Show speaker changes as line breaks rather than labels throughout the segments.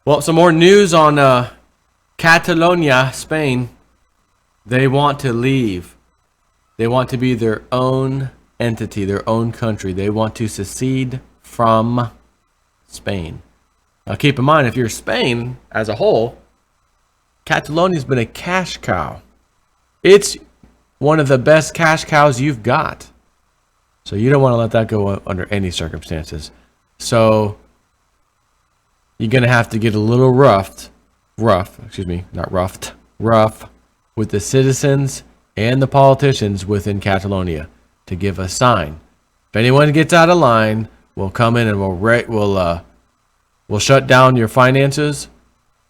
Well, some more news on Catalonia, Spain. They want to leave. They want to be their own entity, their own country. They want to secede from Spain. Now, keep in mind, if you're Spain as a whole, Catalonia's been a cash cow. It's one of the best cash cows you've got. So you don't want to let that go under any circumstances. So you're going to have to get a little rough with the citizens and the politicians within Catalonia to give a sign. If anyone gets out of line, we'll come in and we'll shut down your finances.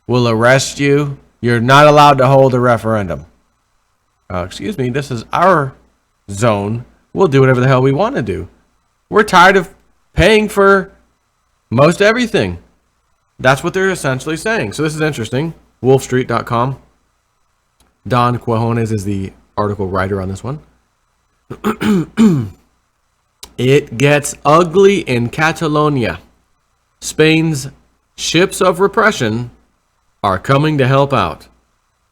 We'll arrest you. You're not allowed to hold a referendum. This is our zone. We'll do whatever the hell we want to do. We're tired of paying for most everything. That's what they're essentially saying. So this is interesting. Wolfstreet.com. Don Quajones is the article writer on this one. It gets ugly in Catalonia. Spain's ships of repression are coming to help out.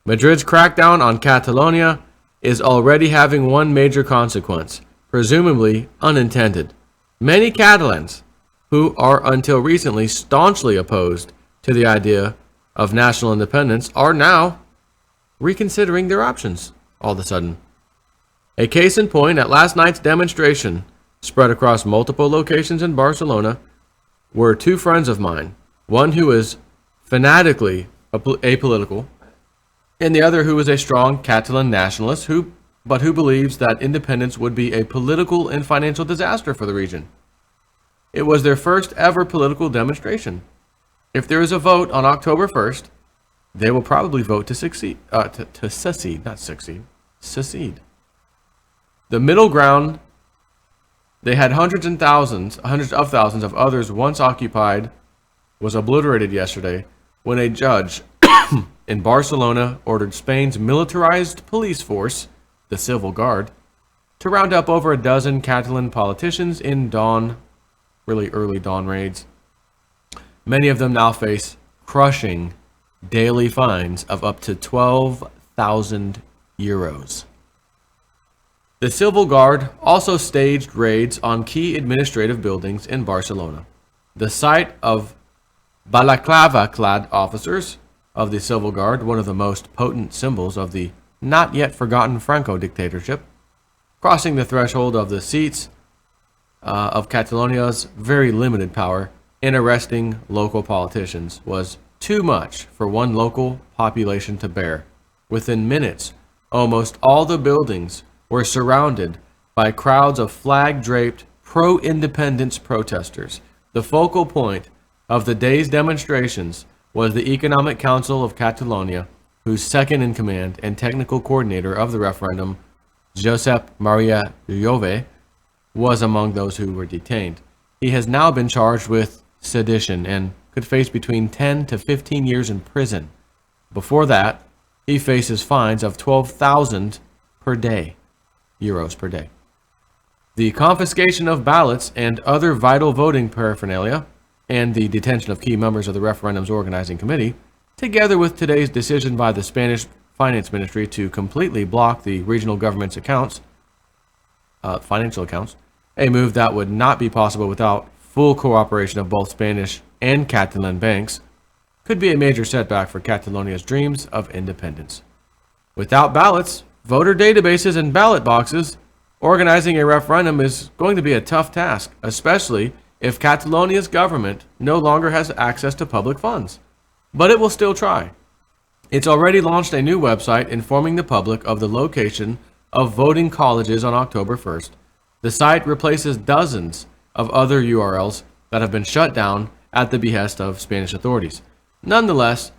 Madrid's crackdown on Catalonia is already having one major consequence, presumably unintended. Many Catalans, who are until recently staunchly opposed to the idea of national independence, are now reconsidering their options all of a sudden. A case in point, at last night's demonstration, spread across multiple locations in Barcelona, were two friends of mine, one who is fanatically apolitical, and the other who is a strong Catalan nationalist who believes that independence would be a political and financial disaster for the region. It was their first ever political demonstration. If there is a vote on October 1st, they will probably vote to secede. Secede. The middle ground they had hundreds of thousands of others once occupied was obliterated yesterday when a judge in Barcelona ordered Spain's militarized police force, the Civil Guard, to round up over a dozen Catalan politicians in really early dawn raids. Many of them now face crushing daily fines of up to 12,000 euros. The Civil Guard also staged raids on key administrative buildings in Barcelona. The sight of balaclava-clad officers of the Civil Guard, one of the most potent symbols of the not yet forgotten Franco dictatorship, crossing the threshold of the seats of Catalonia's very limited power in arresting local politicians, was too much for one local population to bear. Within minutes, almost all the buildings were surrounded by crowds of flag-draped pro-independence protesters. The focal point of the day's demonstrations was the Economic Council of Catalonia, whose second-in-command and technical coordinator of the referendum, Josep Maria Jove, was among those who were detained. He has now been charged with sedition and could face between 10 to 15 years in prison. Before that, he faces fines of 12,000 euros per day. The confiscation of ballots and other vital voting paraphernalia, and the detention of key members of the referendum's organizing committee, together with today's decision by the Spanish Finance Ministry to completely block the regional government's financial accounts, a move that would not be possible without full cooperation of both Spanish and Catalan banks, could be a major setback for Catalonia's dreams of independence. Without ballots, voter databases, and ballot boxes, organizing a referendum is going to be a tough task, especially if Catalonia's government no longer has access to public funds. But it will still try. It's already launched a new website informing the public of the location of voting colleges on October 1st. The site replaces dozens of other URLs that have been shut down at the behest of Spanish authorities. Nonetheless,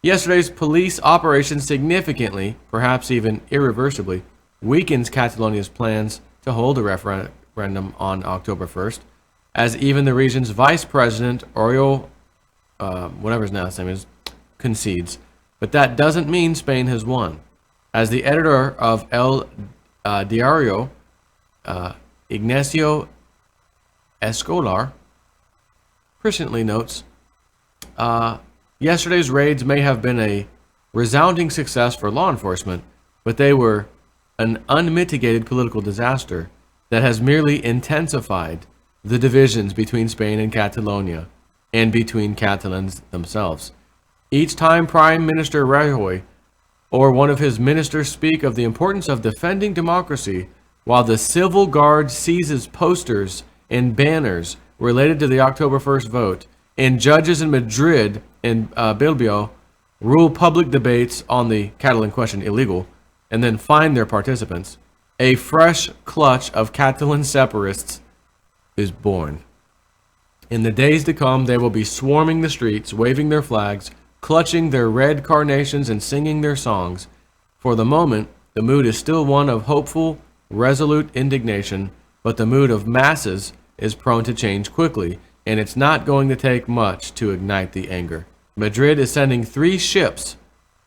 yesterday's police operation significantly, perhaps even irreversibly, weakens Catalonia's plans to hold a referendum on October 1st, as even the region's vice president, Oriol, whatever his last name is, concedes. But that doesn't mean Spain has won. As the editor of El Diario, Ignacio Escolar, presciently notes, Yesterday's raids may have been a resounding success for law enforcement, but they were an unmitigated political disaster that has merely intensified the divisions between Spain and Catalonia and between Catalans themselves. Each time Prime Minister Rajoy or one of his ministers speak of the importance of defending democracy, while the civil guard seizes posters and banners related to the October 1st vote, and judges in Madrid and Bilbao rule public debates on the Catalan question illegal, and then fine their participants, a fresh clutch of Catalan separatists is born. In the days to come, they will be swarming the streets, waving their flags, clutching their red carnations, and singing their songs. For the moment, the mood is still one of hopeful, resolute indignation, but the mood of masses is prone to change quickly, and it's not going to take much to ignite the anger. Madrid is sending 3 ships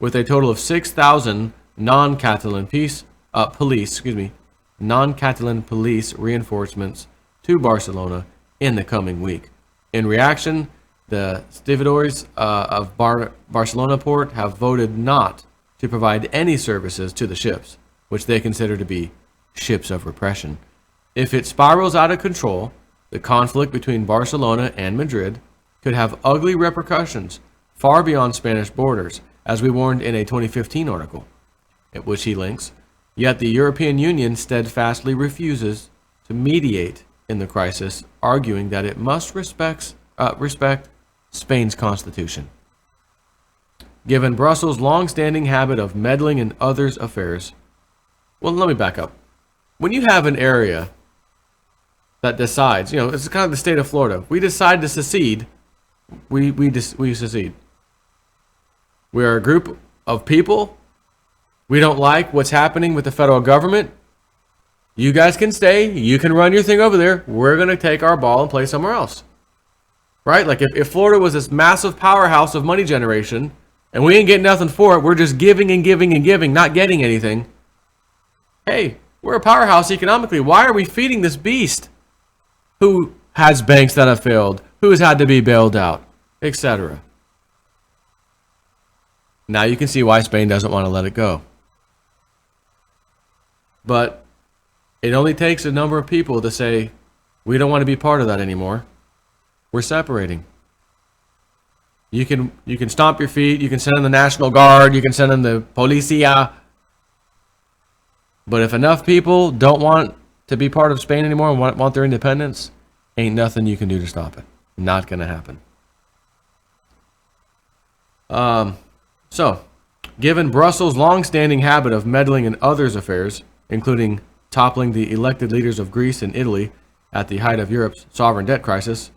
with a total of 6,000 non-Catalan police reinforcements to Barcelona in the coming week. In reaction, the stevedores of Barcelona port have voted not to provide any services to the ships, which they consider to be ships of repression. If it spirals out of control, the conflict between Barcelona and Madrid could have ugly repercussions far beyond Spanish borders, as we warned in a 2015 article, at which he links. Yet the European Union steadfastly refuses to mediate in the crisis, arguing that it must respect Spain's constitution. Given Brussels' long-standing habit of meddling in others' affairs, well, let me back up. When you have an area that decides, it's kind of the state of Florida. We decide to secede. We secede. We are a group of people. We don't like what's happening with the federal government. You guys can stay. You can run your thing over there. We're going to take our ball and play somewhere else. Right? Like if Florida was this massive powerhouse of money generation and we ain't getting nothing for it, we're just giving and giving and giving, not getting anything. Hey, we're a powerhouse economically. Why are we feeding this beast who has banks that have failed, who has had to be bailed out, etc.? Now you can see why Spain doesn't want to let it go. But it only takes a number of people to say, we don't want to be part of that anymore. We're separating. You can stomp your feet, you can send in the National Guard, you can send in the Policia. But if enough people don't want to be part of Spain anymore and want their independence, ain't nothing you can do to stop it. Not going to happen. So, given Brussels' long-standing habit of meddling in others' affairs, including toppling the elected leaders of Greece and Italy at the height of Europe's sovereign debt crisis,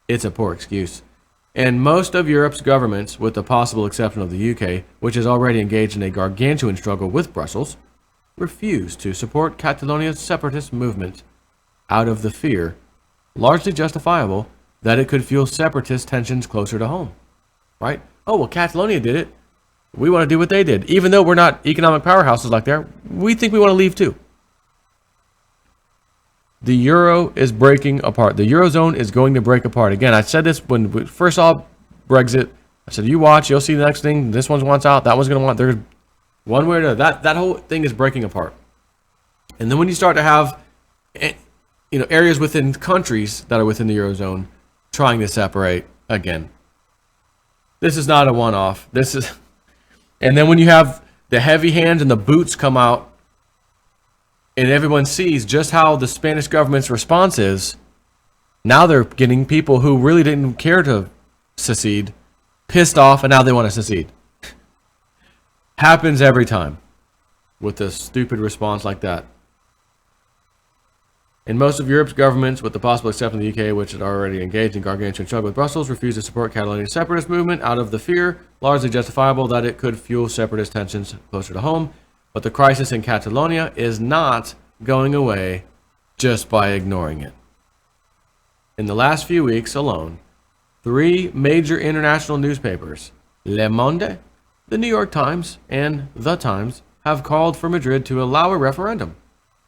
it's a poor excuse. And most of Europe's governments, with the possible exception of the UK, which is already engaged in a gargantuan struggle with Brussels, refuse to support Catalonia's separatist movement out of the fear, largely justifiable, that it could fuel separatist tensions closer to home. Right? Oh, well, Catalonia did it. We want to do what they did. Even though we're not economic powerhouses like that, we think we want to leave too. The euro is breaking apart. The eurozone is going to break apart. Again, I said this when we first saw Brexit. I said, you watch, you'll see the next thing. This one wants out. That one's going to want. There's one way or another. That whole thing is breaking apart. And then when you start to have, areas within countries that are within the eurozone trying to separate again, this is not a one-off. And then when you have the heavy hands and the boots come out, and everyone sees just how the Spanish government's response is, now they're getting people who really didn't care to secede pissed off, and now they want to secede. Happens every time with a stupid response like that. And most of Europe's governments, with the possible exception of the UK, which had already engaged in gargantuan struggle with Brussels, refuse to support Catalonia's separatist movement out of the fear, largely justifiable, that it could fuel separatist tensions closer to home. But the crisis in Catalonia is not going away just by ignoring it. In the last few weeks alone, 3 major international newspapers, Le Monde, the New York Times, and The Times, have called for Madrid to allow a referendum.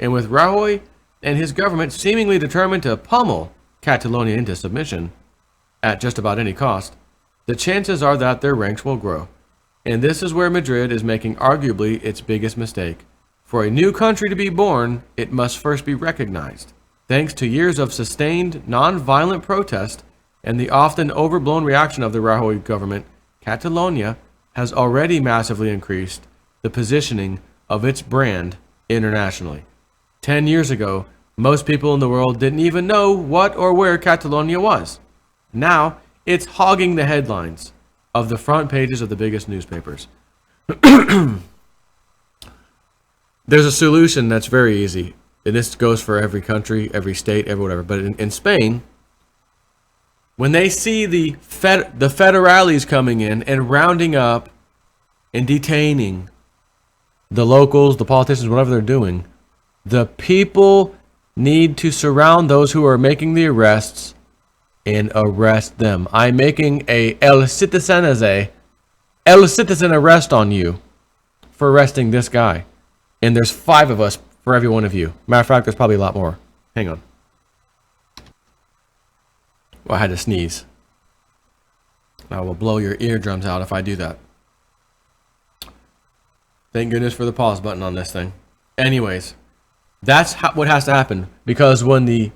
And with Rajoy and his government seemingly determined to pummel Catalonia into submission at just about any cost, the chances are that their ranks will grow. And this is where Madrid is making arguably its biggest mistake. For a new country to be born, it must first be recognized. Thanks to years of sustained, non-violent protest and the often overblown reaction of the Rajoy government, Catalonia has already massively increased the positioning of its brand internationally. 10 years ago, most people in the world didn't even know what or where Catalonia was. Now, it's hogging the headlines of the front pages of the biggest newspapers. There's a solution that's very easy. And this goes for every country, every state, every whatever. But in Spain, when they see the federales coming in and rounding up and detaining the locals, the politicians, whatever they're doing, the people need to surround those who are making the arrests and arrest them. I'm making a el citizen arrest on you for arresting this guy. And there's 5 of us for every one of you. Matter of fact, there's probably a lot more. Hang on. Well, I had to sneeze. I will blow your eardrums out if I do that. Thank goodness for the pause button on this thing. Anyways, that's what has to happen. Because when the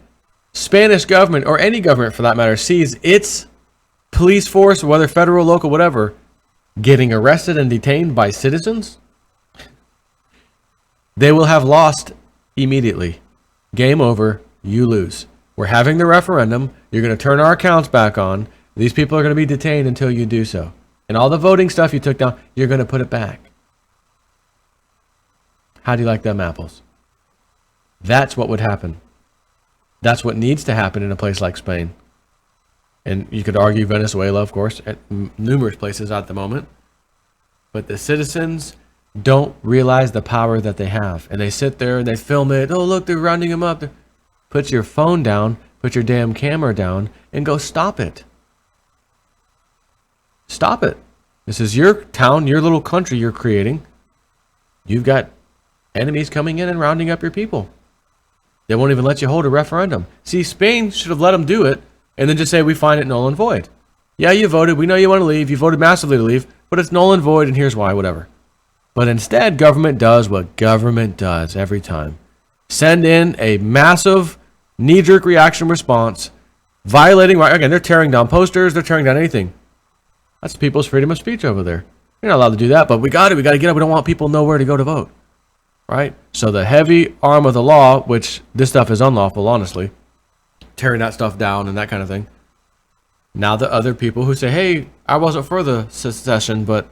Spanish government, or any government for that matter, sees its police force, whether federal, local, whatever, getting arrested and detained by citizens, they will have lost immediately. Game over. You lose. We're having the referendum. You're going to turn our accounts back on. These people are going to be detained until you do so. And all the voting stuff you took down, you're going to put it back. How do you like them apples? That's what would happen. That's what needs to happen in a place like Spain. And you could argue Venezuela, of course, at numerous places at the moment. But the citizens don't realize the power that they have. And they sit there and they film it. Oh, look, they're rounding them up. Put your phone down, put your damn camera down, and go stop it. Stop it. This is your town, your little country you're creating. You've got enemies coming in and rounding up your people. They won't even let you hold a referendum. See, Spain should have let them do it and then just say, we find it null and void. Yeah, you voted. We know you want to leave. You voted massively to leave, but it's null and void, and here's why, whatever. But instead, government does what government does every time. Send in a massive knee-jerk reaction response, violating, again, they're tearing down posters, they're tearing down anything. That's people's freedom of speech over there. You're not allowed to do that, but we got to get up. We don't want people to know where to go to vote. Right? So the heavy arm of the law, which this stuff is unlawful, honestly, tearing that stuff down and that kind of thing. Now the other people who say, hey, I wasn't for the secession, but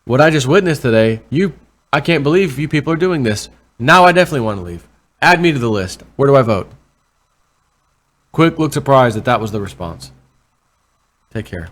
what I just witnessed today, I can't believe you people are doing this. Now I definitely want to leave. Add me to the list. Where do I vote? Quick look surprised that was the response. Take care.